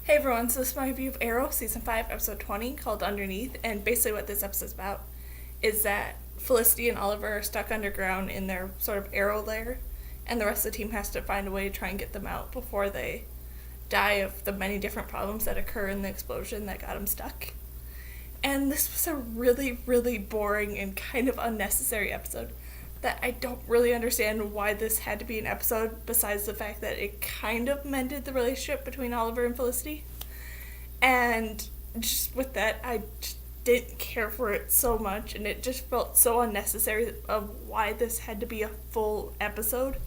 Hey everyone, so this is my review of Arrow, Season 5, Episode 20, called Underneath, and basically what this episode's about is that Felicity and Oliver are stuck underground in their sort of arrow lair, and the rest of the team has to find a way to try and get them out before they die of the many different problems that occur in the explosion that got them stuck. And this was a really, really boring and kind of unnecessary episode that I don't really understand why this had to be an episode, besides the fact that it kind of mended the relationship between Oliver and Felicity. And just with that, I just didn't care for it so much, and it just felt so unnecessary of why this had to be a full episode.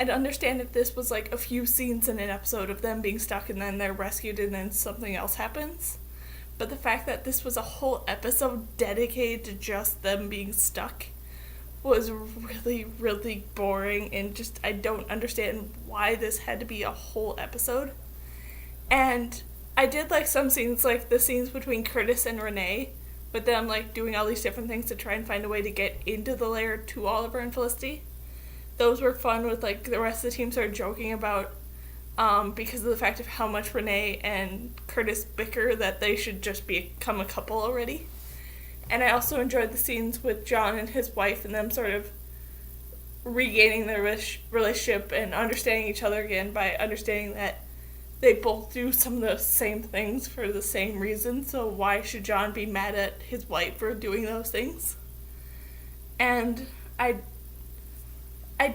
I'd understand if this was like a few scenes in an episode of them being stuck and then they're rescued and then something else happens. But the fact that this was a whole episode dedicated to just them being stuck was really, really boring, and just I don't understand why this had to be a whole episode. And I did like some scenes, like the scenes between Curtis and Renee, with them like doing all these different things to try and find a way to get into the lair to Oliver and Felicity. Those were fun, with like the rest of the team started joking about because of the fact of how much Renee and Curtis bicker that they should just become a couple already. And I also enjoyed the scenes with John and his wife and them sort of regaining their relationship and understanding each other again by understanding that they both do some of the same things for the same reason, so why should John be mad at his wife for doing those things? And I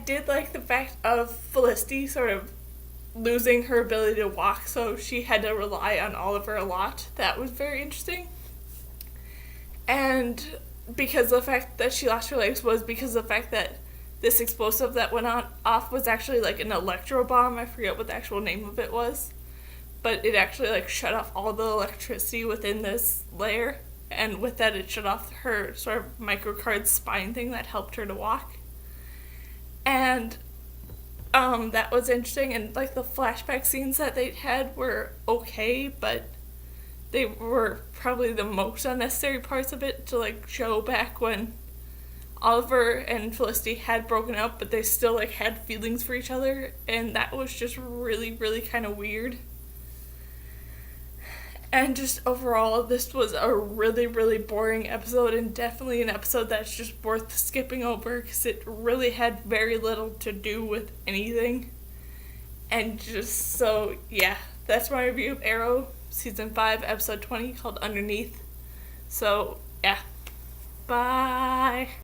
did like the fact of Felicity sort of losing her ability to walk, so she had to rely on Oliver a lot. That was very interesting. And because the fact that she lost her legs was because of the fact that this explosive that went off was actually like an electro bomb. I forget what the actual name of it was. But it actually like shut off all the electricity within this layer. And with that, it shut off her sort of microcard spine thing that helped her to walk. And that was interesting. And like the flashback scenes that they had were okay, but they were probably the most unnecessary parts of it to like show back when Oliver and Felicity had broken up, but they still like had feelings for each other, and that was just really, really kind of weird. And just overall, this was a really, really boring episode, and definitely an episode that's just worth skipping over because it really had very little to do with anything. And just so, yeah, that's my review of Arrow, Season 5, Episode 20, called Underneath. So, yeah. Bye!